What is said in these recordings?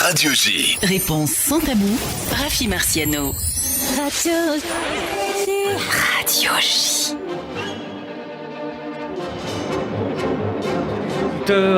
Radio J. Réponse sans tabou, Rafi Marciano. Radio J.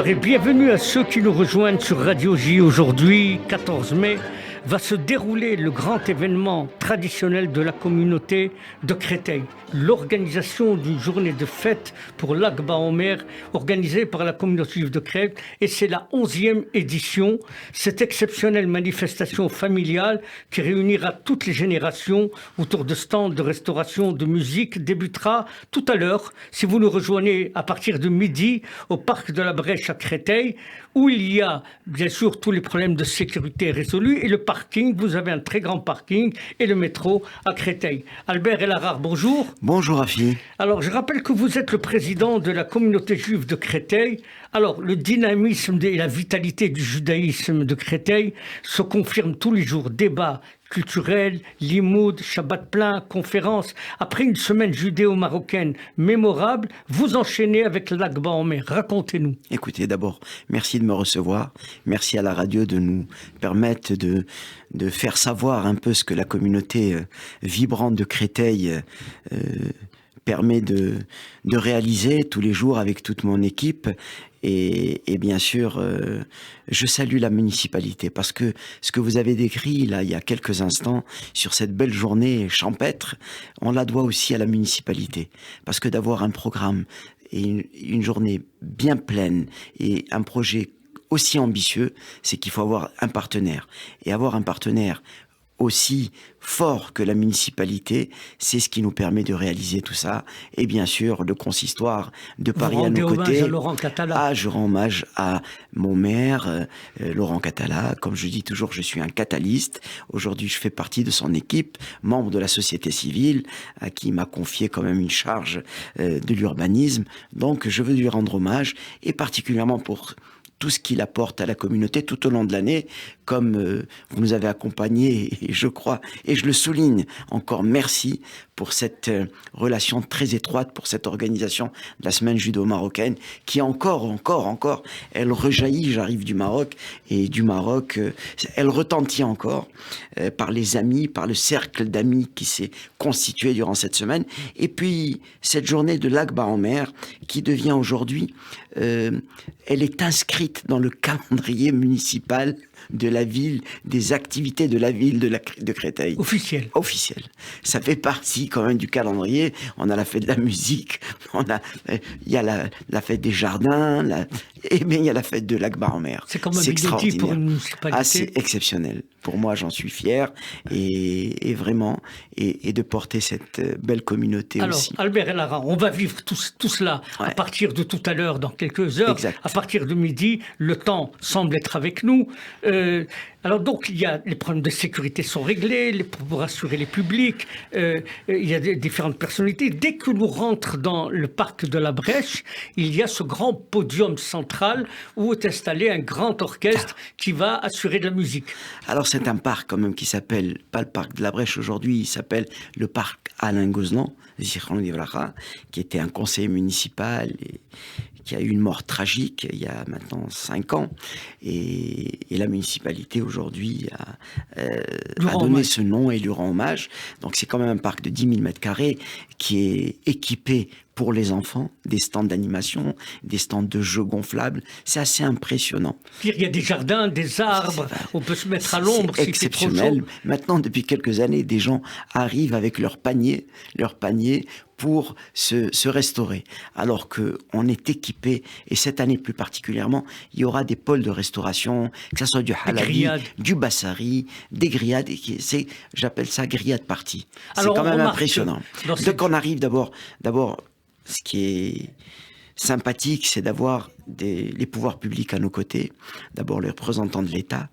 Et bienvenue à ceux qui nous rejoignent sur Radio J. Aujourd'hui, 14 mai, va se dérouler le grand événement traditionnel de la communauté de Créteil. L'organisation d'une journée de fête pour l'Akba Omer, organisée par la communauté juive de Créteil, et c'est la 11e édition. Cette exceptionnelle manifestation familiale qui réunira toutes les générations autour de stands de restauration, de musique, débutera tout à l'heure, si vous nous rejoignez à partir de midi, au parc de la Brèche à Créteil, où il y a bien sûr tous les problèmes de sécurité résolus, et le parking, vous avez un très grand parking, et le métro à Créteil. Albert Elarard, bonjour. Bonjour Rafi. Alors je rappelle que vous êtes le président de la communauté juive de Créteil. Alors le dynamisme et la vitalité du judaïsme de Créteil se confirment tous les jours. Débats culturels, limoud, Shabbat plein, conférences. Après une semaine judéo-marocaine mémorable, vous enchaînez avec l'Akba Omer. Racontez-nous. Écoutez, d'abord, merci de me recevoir. Merci à la radio de nous permettre de faire savoir un peu ce que la communauté vibrante de Créteil permet de réaliser tous les jours avec toute mon équipe. Et bien sûr, je salue la municipalité parce que ce que vous avez décrit là il y a quelques instants sur cette belle journée champêtre, on la doit aussi à la municipalité. Parce que d'avoir un programme et une journée bien pleine et un projet aussi ambitieux, c'est qu'il faut avoir un partenaire. Et avoir un partenaire aussi fort que la municipalité, c'est ce qui nous permet de réaliser tout ça. Et bien sûr, le consistoire de Paris à nos côtés. À Laurent Catala. Ah, je rends hommage à mon maire, Laurent Catala. Comme je dis toujours, je suis un catalyste. Aujourd'hui, je fais partie de son équipe, membre de la société civile, à qui il m'a confié quand même une charge de l'urbanisme. Donc, je veux lui rendre hommage, et particulièrement pour tout ce qu'il apporte à la communauté tout au long de l'année, comme vous nous avez accompagnés, et je crois, et je le souligne encore, merci pour cette relation très étroite, pour cette organisation de la semaine judo-marocaine, qui encore, elle rejaillit, j'arrive du Maroc, et du Maroc, elle retentit encore par les amis, par le cercle d'amis qui s'est constitué durant cette semaine, et puis cette journée de l'Akba Omer, qui devient aujourd'hui, elle est inscrite dans le calendrier municipal de la ville, des activités de la ville de Créteil. Officiel. Officiel. Ça fait partie quand même du calendrier. On a la fête de la musique, il y a la fête des jardins, et bien il y a la fête de l'Akba Omer. C'est comme un extraordinaire pour une municipalité. Ah, c'est exceptionnel. Pour moi, j'en suis fier, et vraiment, et de porter cette belle communauté. Alors, aussi. Alors, Albert Elarard, on va vivre tout cela à partir de tout à l'heure, dans quelques heures. Exact. À partir de midi, le temps semble être avec nous. Alors donc, il y a les problèmes de sécurité sont réglés, pour rassurer les publics, il y a des différentes personnalités. Dès que nous rentrons dans le parc de la Brèche, il y a ce grand podium central où est installé un grand orchestre qui va assurer de la musique. Alors c'est un parc quand même qui s'appelle, pas le parc de la Brèche aujourd'hui, il s'appelle le parc Alain Gozlan, qui était un conseiller municipal et qui a eu une mort tragique il y a maintenant 5 ans. Et la municipalité aujourd'hui a donné ce nom et lui rend hommage. Donc c'est quand même un parc de 10 000 m² qui est équipé pour les enfants, des stands d'animation, des stands de jeux gonflables. C'est assez impressionnant. Il y a des jardins, des arbres, on peut se mettre à l'ombre si c'est trop chaud. Maintenant, depuis quelques années, des gens arrivent avec leur panier pour se restaurer. Alors qu'on est équipé, et cette année plus particulièrement, il y aura des pôles de restauration, que ce soit du halabi, du bassari, des grillades, j'appelle ça grillade party. C'est quand même impressionnant. Donc on arrive d'abord, ce qui est sympathique, c'est d'avoir les pouvoirs publics à nos côtés. D'abord, les représentants de l'État,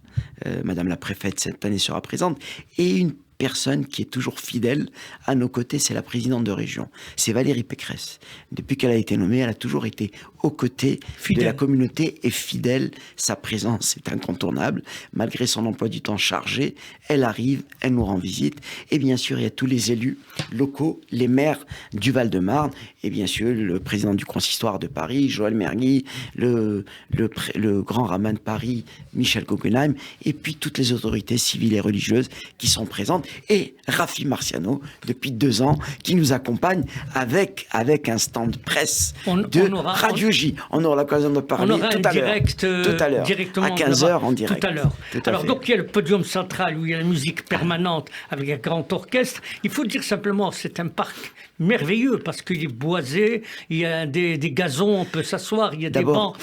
Madame la préfète cette année sera présente, et une personne qui est toujours fidèle à nos côtés, c'est la présidente de région. C'est Valérie Pécresse. Depuis qu'elle a été nommée, elle a toujours été aux côtés de la communauté et fidèle. Sa présence est incontournable. Malgré son emploi du temps chargé, elle arrive, elle nous rend visite. Et bien sûr, il y a tous les élus locaux, les maires du Val-de-Marne, et bien sûr, le président du consistoire de Paris, Joël Mergui, le grand rabbin de Paris, Michel Guggenheim, et puis toutes les autorités civiles et religieuses qui sont présentes, et Rafi Marciano, depuis 2 ans, qui nous accompagne avec un stand presse Radio J. On aura l'occasion de parler tout à l'heure, à 15h en direct. Tout à l'heure. Alors donc il y a le podium central où il y a la musique permanente avec un grand orchestre. Il faut dire simplement, c'est un parc merveilleux parce qu'il est boisé, il y a des gazons, on peut s'asseoir, il y a des bancs.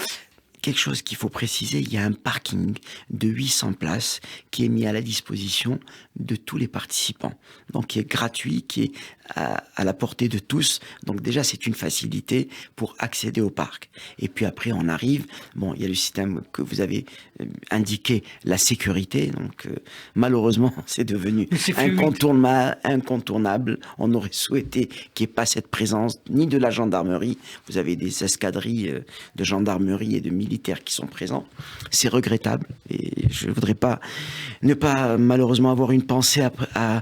Quelque chose qu'il faut préciser, il y a un parking de 800 places qui est mis à la disposition de tous les participants. Donc qui est gratuit, qui est à la portée de tous. Donc déjà, c'est une facilité pour accéder au parc. Et puis après, on arrive, il y a le système que vous avez indiqué, la sécurité. Donc malheureusement, c'est devenu incontournable. On aurait souhaité qu'il n'y ait pas cette présence ni de la gendarmerie. Vous avez des escadrilles de gendarmerie et de militaires qui sont présents. C'est regrettable. Et je ne voudrais pas ne pas malheureusement avoir une pensée à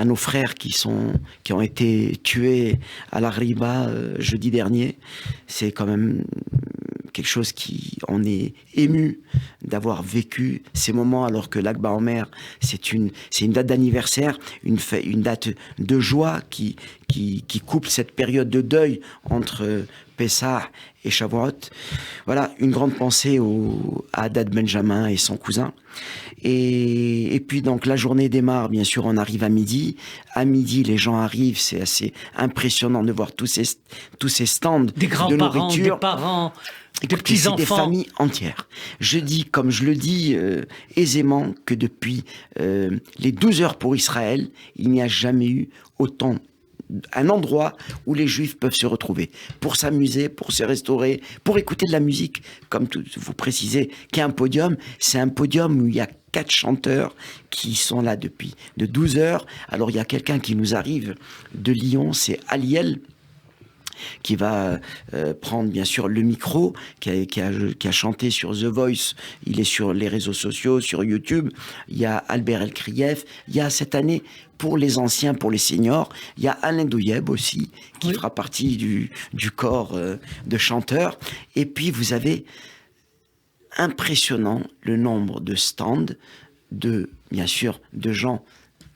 nos frères qui ont été tués à la Riba jeudi dernier. C'est quand même quelque chose qui on est ému d'avoir vécu ces moments alors que l'Akba Omer c'est une date d'anniversaire, une date de joie qui couple cette période de deuil entre Pessah et Shavuot. Voilà, une grande pensée à Haddad Benjamin et son cousin. Et puis donc la journée démarre, bien sûr, on arrive à midi. À midi, les gens arrivent, c'est assez impressionnant de voir tous ces stands de nourriture. Des parents, des petits enfants. Des familles entières. Je dis, comme je le dis aisément, que depuis les 12 heures pour Israël, il n'y a jamais eu autant un endroit où les Juifs peuvent se retrouver pour s'amuser, pour se restaurer, pour écouter de la musique, comme vous précisez, qu'il y a un podium. C'est un podium où il y a 4 chanteurs qui sont là depuis de 12 heures. Alors il y a quelqu'un qui nous arrive de Lyon, c'est Aliel, qui va prendre bien sûr le micro, qui a chanté sur The Voice. Il est sur les réseaux sociaux, sur YouTube. Il y a Albert Elkrieff. Il y a cette année, pour les anciens, pour les seniors, il y a Alain Douyeb aussi, qui fera partie du corps de chanteurs. Et puis vous avez impressionnant le nombre de stands, bien sûr, de gens,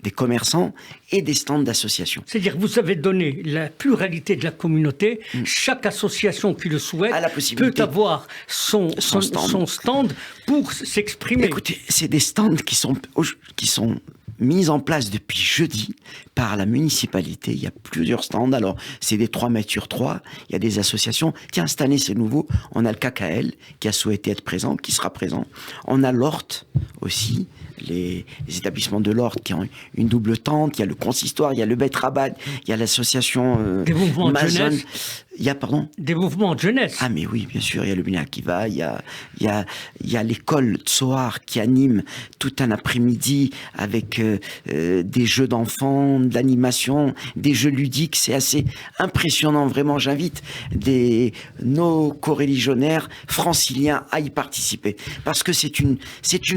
des commerçants et des stands d'associations. C'est-à-dire que vous avez donné la pluralité de la communauté. Chaque association qui le souhaite peut avoir son stand pour s'exprimer. Écoutez, c'est des stands qui sont mis en place depuis jeudi par la municipalité. Il y a plusieurs stands. Alors, c'est des 3 mètres sur 3. Il y a des associations. Tiens, cette année, c'est nouveau. On a le KKL qui a souhaité être présent, qui sera présent. On a l'ORT aussi, les établissements de l'ordre qui ont une double tente, il y a le consistoire, il y a le Beit Rabad, il y a l'association des mouvements de jeunesse. Il y a, pardon ? Des mouvements de jeunesse. Ah mais oui, bien sûr, il y a le Bnei Akiva, il y a l'école Tsoar qui anime tout un après-midi avec des jeux d'enfants, de l'animation, des jeux ludiques, c'est assez impressionnant, vraiment, j'invite nos coreligionnaires franciliens à y participer, parce que c'est une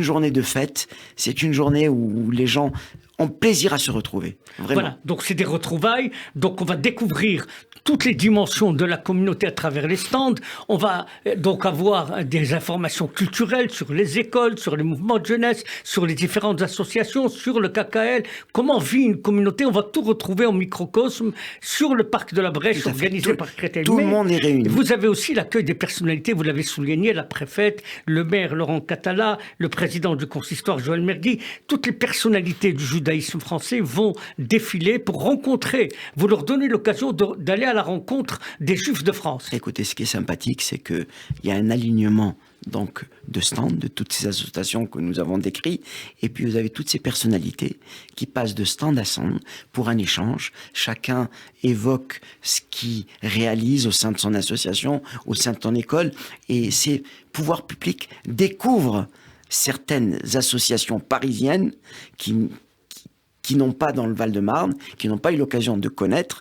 journée de fête, c'est une journée où les gens ont plaisir à se retrouver. Vraiment. Voilà, donc c'est des retrouvailles, donc on va découvrir toutes les dimensions de la communauté à travers les stands. On va donc avoir des informations culturelles sur les écoles, sur les mouvements de jeunesse, sur les différentes associations, sur le KKL, comment vit une communauté. On va tout retrouver en microcosme sur le parc de la Brèche organisé par Créteil. Tout le monde est réuni. Vous avez aussi l'accueil des personnalités, vous l'avez souligné, la préfète, le maire Laurent Catala, le président du consistoire Joël Mergui. Toutes les personnalités du judaïsme français vont défiler pour rencontrer, vous leur donnez l'occasion d'aller à la rencontre des Juifs de France. Écoutez, ce qui est sympathique, c'est qu'il y a un alignement donc de stands, de toutes ces associations que nous avons décrites, et puis vous avez toutes ces personnalités qui passent de stand à stand pour un échange. Chacun évoque ce qu'il réalise au sein de son association, au sein de ton école, et ces pouvoirs publics découvrent certaines associations parisiennes qui qui n'ont pas dans le Val-de-Marne, qui n'ont pas eu l'occasion de connaître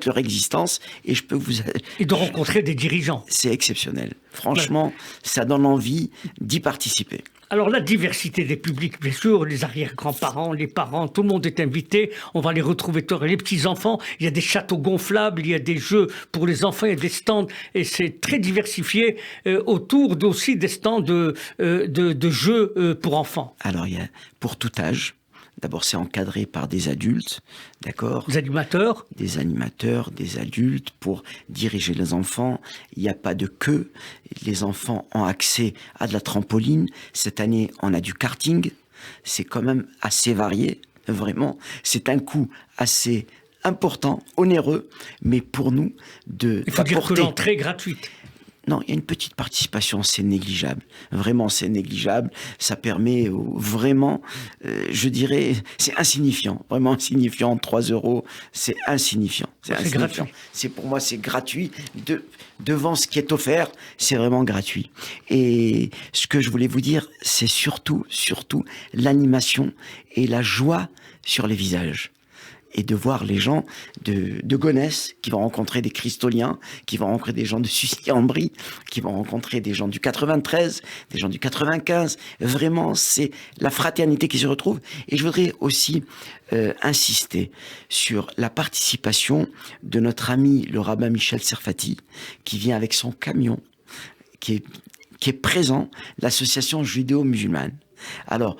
leur existence. Et je peux vous... Et de rencontrer des dirigeants. C'est exceptionnel. Franchement, ça donne envie d'y participer. Alors la diversité des publics, bien sûr, les arrière-grands-parents, les parents, tout le monde est invité. On va les retrouver, les petits-enfants. Il y a des châteaux gonflables, il y a des jeux pour les enfants, il y a des stands. Et c'est très diversifié autour aussi des stands de jeux pour enfants. Alors il y a pour tout âge. D'abord, c'est encadré par des adultes, d'accord ? Des animateurs. Des animateurs, des adultes pour diriger les enfants. Il n'y a pas de queue. Les enfants ont accès à de la trampoline. Cette année, on a du karting. C'est quand même assez varié, vraiment. C'est un coût assez important, onéreux, mais pour nous, il faut dire que l'entrée est gratuite. Non, il y a une petite participation, c'est négligeable. Vraiment, c'est négligeable. Ça permet vraiment, je dirais, c'est insignifiant. Vraiment insignifiant. 3 €, c'est insignifiant. C'est insignifiant. Pour moi, c'est gratuit. Devant ce qui est offert, c'est vraiment gratuit. Et ce que je voulais vous dire, c'est surtout l'animation et la joie sur les visages. Et de voir les gens de Gonesse qui vont rencontrer des Cristoliens, qui vont rencontrer des gens de Sucy-en-Brie, qui vont rencontrer des gens du 93, des gens du 95. Vraiment, c'est la fraternité qui se retrouve. Et je voudrais aussi insister sur la participation de notre ami le rabbin Michel Serfati, qui vient avec son camion, qui est présent, l'association judéo-musulmane. Alors,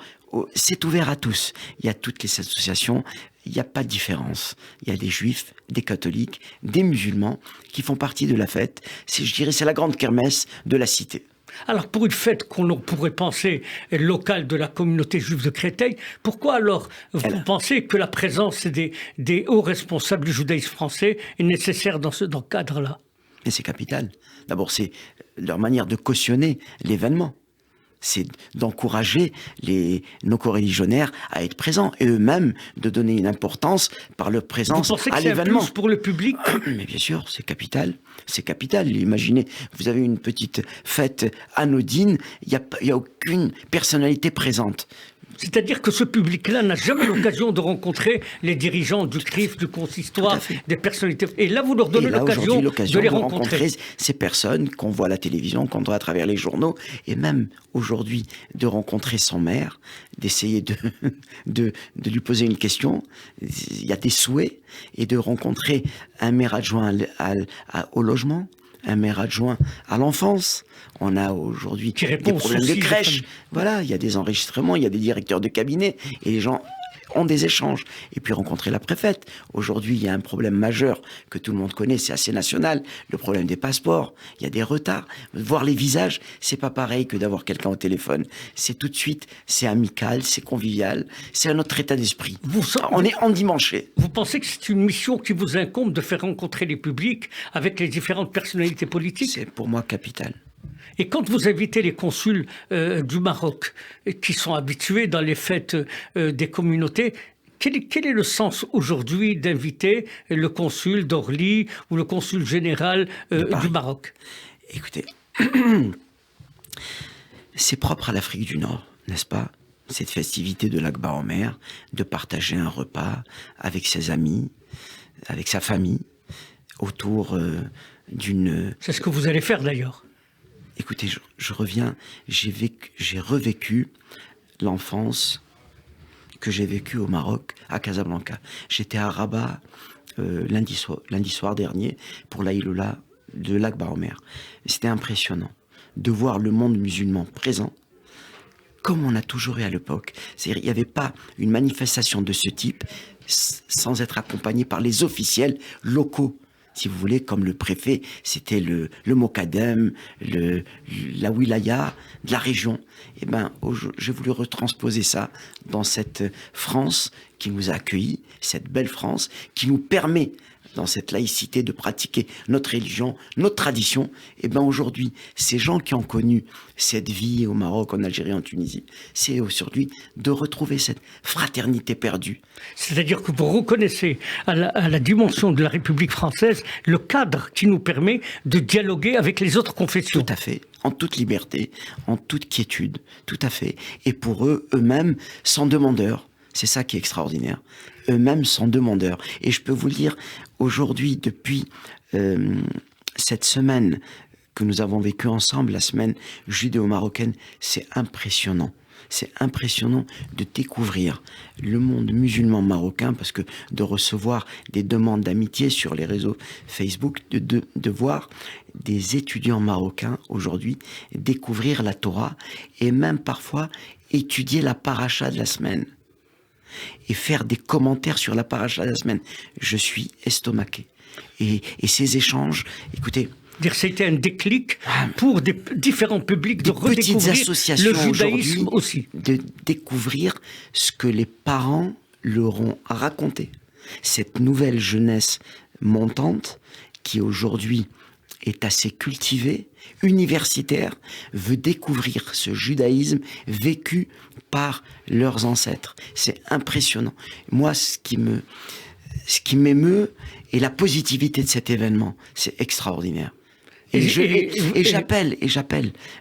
c'est ouvert à tous. Il y a toutes les associations. Il n'y a pas de différence. Il y a des juifs, des catholiques, des musulmans qui font partie de la fête. Je dirais, c'est la grande kermesse de la cité. Alors, pour une fête qu'on pourrait penser locale de la communauté juive de Créteil, pourquoi alors vous pensez que la présence des hauts responsables du judaïsme français est nécessaire dans ce cadre-là ? Mais c'est capital. D'abord, c'est leur manière de cautionner l'événement. C'est d'encourager nos coreligionnaires à être présents et eux-mêmes de donner une importance par leur présence à l'événement. Vous pensez que c'est un plus pour le public ? Mais bien sûr, c'est capital. C'est capital. Imaginez, vous avez une petite fête anodine, il n'y a aucune personnalité présente. C'est-à-dire que ce public-là n'a jamais l'occasion de rencontrer les dirigeants du CRIF, du consistoire, des personnalités. Et là, vous leur donnez l'occasion de les rencontrer. Ces personnes qu'on voit à la télévision, qu'on voit à travers les journaux, et même aujourd'hui, de rencontrer son maire, d'essayer de lui poser une question. Il y a des souhaits, et de rencontrer un maire adjoint au logement, un maire adjoint à l'enfance. On a aujourd'hui des problèmes de crèche. Voilà, il y a des enregistrements, il y a des directeurs de cabinet, et les gens ont des échanges. Et puis rencontrer la préfète. Aujourd'hui, il y a un problème majeur que tout le monde connaît, c'est assez national, le problème des passeports. Il y a des retards. Voir les visages, c'est pas pareil que d'avoir quelqu'un au téléphone. C'est tout de suite, c'est amical, c'est convivial, c'est un autre état d'esprit. On est endimanché. Vous pensez que c'est une mission qui vous incombe de faire rencontrer les publics avec les différentes personnalités politiques ? C'est pour moi capital. Et quand vous invitez les consuls du Maroc, qui sont habitués dans les fêtes des communautés, quel est le sens aujourd'hui d'inviter le consul d'Orly ou le consul général du Maroc ? Écoutez, c'est propre à l'Afrique du Nord, n'est-ce pas ? Cette festivité de l'Akba Omer, de partager un repas avec ses amis, avec sa famille, autour d'une... C'est ce que vous allez faire d'ailleurs. Écoutez, je reviens, j'ai revécu l'enfance que j'ai vécue au Maroc, à Casablanca. J'étais à Rabat lundi soir dernier pour l'Aïloula de l'Akba Omer. C'était impressionnant de voir le monde musulman présent, comme on a toujours eu à l'époque. C'est-à-dire, il n'y avait pas une manifestation de ce type sans être accompagné par les officiels locaux. Si vous voulez, comme le préfet, c'était le Mokadem, la wilaya de la région. Eh ben, j'ai voulu retransposer ça dans cette France qui nous a accueillis, cette belle France, qui nous permet, dans cette laïcité, de pratiquer notre religion, notre tradition. Et ben aujourd'hui, ces gens qui ont connu cette vie au Maroc, en Algérie, en Tunisie, c'est aujourd'hui de retrouver cette fraternité perdue. C'est-à-dire que vous reconnaissez à la dimension de la République française le cadre qui nous permet de dialoguer avec les autres confessions. Tout à fait, en toute liberté, en toute quiétude, tout à fait. Et pour eux-mêmes, sans demandeurs, C'est ça qui est extraordinaire. Eux-mêmes sont demandeurs. Et je peux vous le dire, aujourd'hui, depuis cette semaine que nous avons vécue ensemble, la semaine judéo-marocaine, c'est impressionnant. C'est impressionnant de découvrir le monde musulman marocain, parce que de recevoir des demandes d'amitié sur les réseaux Facebook, de voir des étudiants marocains aujourd'hui découvrir la Torah et même parfois étudier la paracha de la semaine et faire des commentaires sur la paracha de la semaine. Je suis estomaqué. Et ces échanges, écoutez... C'était un déclic pour des différents publics de redécouvrir le judaïsme aussi. De découvrir ce que les parents leur ont raconté. Cette nouvelle jeunesse montante qui aujourd'hui est assez cultivée, universitaire, veut découvrir ce judaïsme vécu par leurs ancêtres. C'est impressionnant. Moi, ce qui m'émeut est la positivité de cet événement. C'est extraordinaire. Et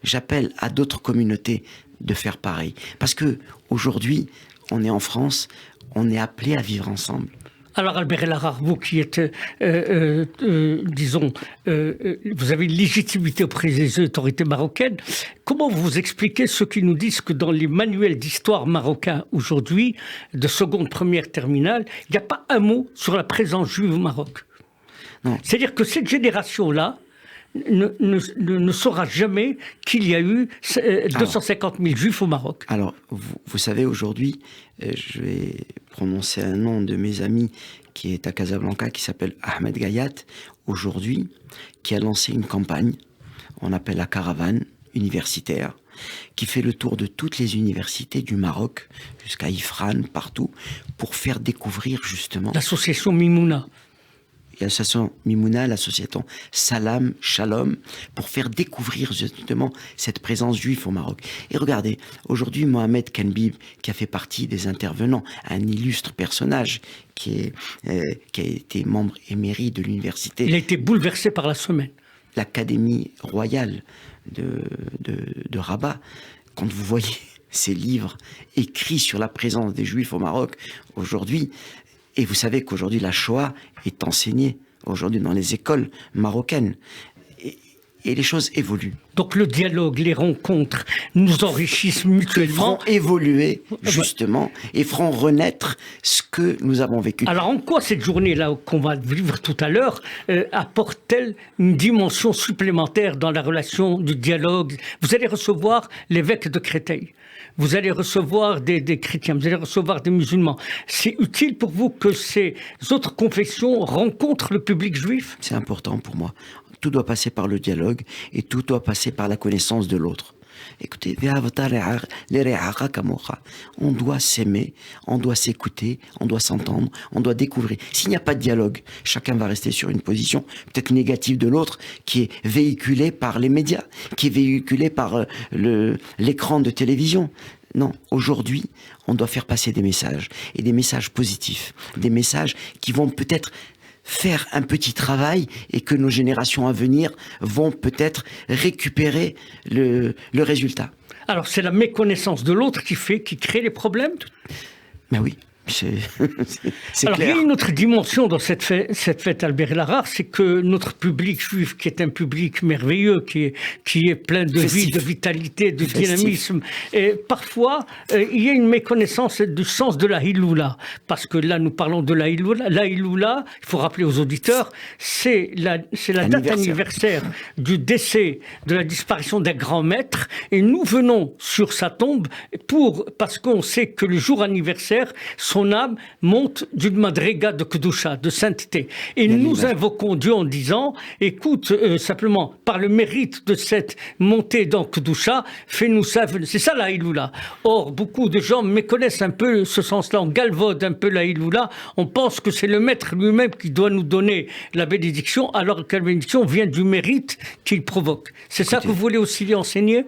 j'appelle à d'autres communautés de faire pareil. Parce que aujourd'hui, on est en France, on est appelé à vivre ensemble. Alors Albert El-Harar, vous qui êtes, disons, vous avez une légitimité auprès des autorités marocaines, comment vous expliquez ceux qui nous disent que dans les manuels d'histoire marocains aujourd'hui, de seconde, première, terminale, il n'y a pas un mot sur la présence juive au Maroc? Non. C'est-à-dire que cette génération-là ne saura jamais qu'il y a eu 250 000 juifs au Maroc. Alors, vous savez, aujourd'hui, je vais prononcer un nom de mes amis qui est à Casablanca, qui s'appelle Ahmed Gayat, aujourd'hui, qui a lancé une campagne, on appelle la caravane universitaire, qui fait le tour de toutes les universités du Maroc, jusqu'à Ifran, partout, pour faire découvrir justement... L'association Mimouna. L'association Mimouna, l'association Salam, Shalom, pour faire découvrir justement cette présence juive au Maroc. Et regardez, aujourd'hui, Mohamed Kenbib, qui a fait partie des intervenants, un illustre personnage qui a été membre émérite de l'université. Il a été bouleversé par la semaine. L'Académie royale de Rabat. Quand vous voyez ces livres écrits sur la présence des Juifs au Maroc, aujourd'hui, et vous savez qu'aujourd'hui, la Shoah est enseignée aujourd'hui dans les écoles marocaines. Et les choses évoluent. Donc le dialogue, les rencontres nous enrichissent mutuellement. Feront évoluer, justement, et feront renaître ce que nous avons vécu. Alors en quoi cette journée-là qu'on va vivre tout à l'heure apporte-t-elle une dimension supplémentaire dans la relation du dialogue? Vous allez recevoir l'évêque de Créteil. Vous allez recevoir des chrétiens, vous allez recevoir des musulmans. C'est utile pour vous que ces autres confessions rencontrent le public juif? C'est important pour moi. Tout doit passer par le dialogue et tout doit passer par la connaissance de l'autre. Écoutez, on doit s'aimer, on doit s'écouter, on doit s'entendre, on doit découvrir. S'il n'y a pas de dialogue, chacun va rester sur une position peut-être négative de l'autre, qui est véhiculée par les médias, qui est véhiculée par l'écran de télévision. Non, aujourd'hui, on doit faire passer des messages, et des messages positifs, des messages qui vont peut-être faire un petit travail et que nos générations à venir vont peut-être récupérer le résultat. Alors c'est la méconnaissance de l'autre qui crée les problèmes? Ben oui. C'est alors, clair. il y a une autre dimension dans cette fête Albert El-Harar, c'est que notre public juif, qui est un public merveilleux, qui est plein de vie, de vitalité, de dynamisme, et parfois il y a une méconnaissance du sens de la Hiloula, parce que là nous parlons de la Hiloula. La Hiloula, il faut rappeler aux auditeurs, c'est la date anniversaire du décès, de la disparition d'un grand maître, et nous venons sur sa tombe parce qu'on sait que le jour anniversaire, son âme monte d'une madriga de Kedusha, de sainteté. Et nous invoquons Dieu en disant, écoute, simplement, par le mérite de cette montée dans Kedusha, fais-nous ça. C'est ça la Hiloula. Or, beaucoup de gens méconnaissent un peu ce sens-là, on galvaude un peu la Hiloula, on pense que c'est le maître lui-même qui doit nous donner la bénédiction, alors que la bénédiction vient du mérite qu'il provoque. C'est ça que vous voulez aussi enseigner?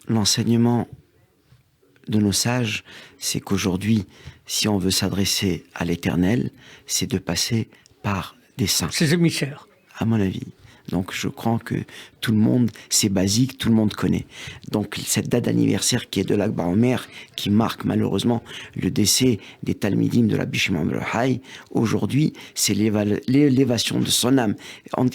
L'enseignement de nos sages, c'est qu'aujourd'hui, si on veut s'adresser à l'Éternel, c'est de passer par des saints. Ces émissaires. À mon avis. Donc je crois que tout le monde, c'est basique, tout le monde connaît. Donc cette date d'anniversaire qui est de l'Akba Omer, qui marque malheureusement le décès des Talmidim de la Bishimam al-Hay, aujourd'hui c'est l'élévation de son âme.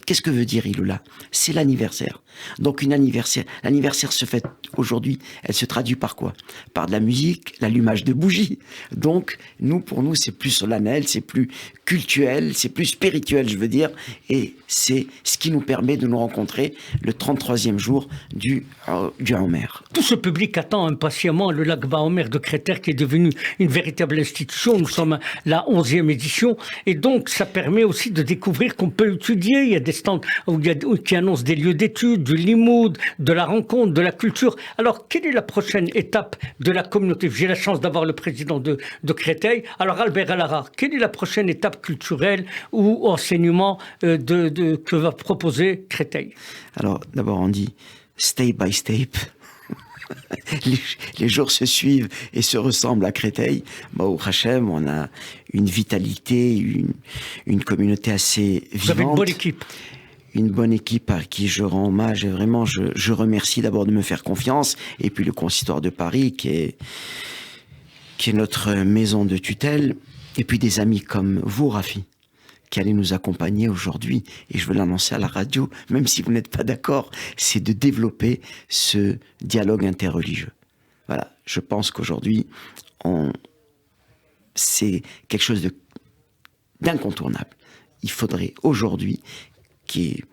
Qu'est-ce que veut dire Iloula? C'est l'anniversaire. Donc l'anniversaire se fait aujourd'hui, elle se traduit par quoi? Par de la musique, l'allumage de bougies. Donc pour nous c'est plus solennel, c'est plus cultuel, c'est plus spirituel je veux dire, et c'est ce qui nous permet de nous rencontrer le 33e jour du Omer. Tout ce public attend impatiemment le L'Akba Omer de Créteil qui est devenu une véritable institution. Nous sommes à la 11e édition et donc ça permet aussi de découvrir qu'on peut étudier. Il y a des stands qui annoncent des lieux d'études, du limoud, de la rencontre, de la culture. Alors, quelle est la prochaine étape de la communauté? J'ai la chance d'avoir le président de Créteil. Alors, Albert Alara, quelle est la prochaine étape culturelle ou enseignement que va proposer Créteil? Alors, d'abord, on dit step by step. Les jours se suivent et se ressemblent à Créteil. Au Hachem, on a une vitalité, une communauté assez vivante. Vous avez une bonne équipe. Une bonne équipe à qui je rends hommage et vraiment je remercie d'abord de me faire confiance, et puis le Consistoire de Paris qui est notre maison de tutelle, et puis des amis comme vous, Rafi, qui allez nous accompagner aujourd'hui, et je veux l'annoncer à la radio, même si vous n'êtes pas d'accord, c'est de développer ce dialogue interreligieux. Voilà, je pense qu'aujourd'hui, c'est quelque chose d'incontournable. Il faudrait aujourd'hui qu'il y ait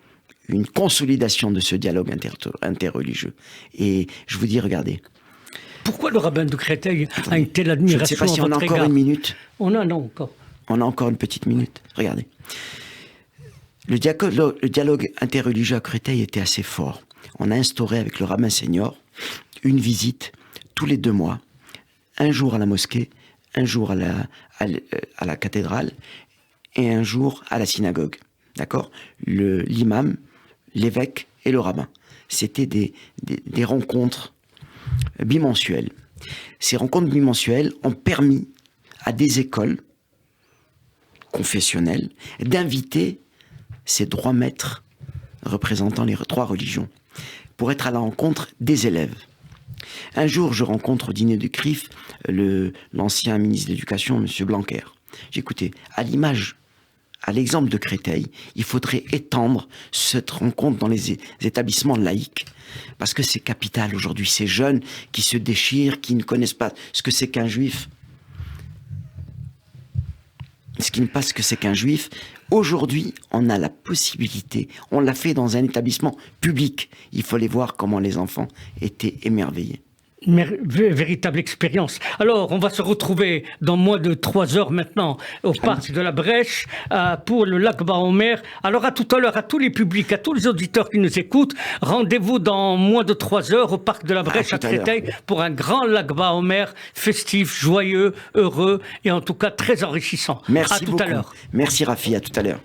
une consolidation de ce dialogue interreligieux. Et je vous dis, regardez. Pourquoi le rabbin de Créteil a une telle admiration? Je ne sais pas si on a encore une minute. On a encore. On a encore une petite minute. Regardez. Le dialogue interreligieux à Créteil était assez fort. On a instauré avec le rabbin senior une visite tous les 2 mois. Un jour à la mosquée, un jour à la cathédrale et un jour à la synagogue. D'accord? L'imam, l'évêque et le rabbin. C'était des rencontres bimensuelles. Ces rencontres bimensuelles ont permis à des écoles confessionnelles d'inviter ces droits maîtres représentant les 3 religions pour être à la rencontre des élèves. Un jour, je rencontre au dîner de CRIF l'ancien ministre de l'Éducation, M. Blanquer. J'ai écouté, à l'exemple de Créteil, il faudrait étendre cette rencontre dans les établissements laïques. Parce que c'est capital aujourd'hui, ces jeunes qui se déchirent, qui ne connaissent pas ce que c'est qu'un juif. Aujourd'hui, on a la possibilité, on l'a fait dans un établissement public. Il fallait voir comment les enfants étaient émerveillés. Véritable expérience. Alors, on va se retrouver dans moins de 3 heures maintenant au parc de la Brèche pour le L'Akba Omer. Alors, à tout à l'heure, à tous les publics, à tous les auditeurs qui nous écoutent, rendez-vous dans moins de 3 heures au parc de la Brèche à Créteil pour un grand L'Akba Omer festif, joyeux, heureux et en tout cas très enrichissant. Merci à tout beaucoup. À l'heure. Merci Rafi, à tout à l'heure.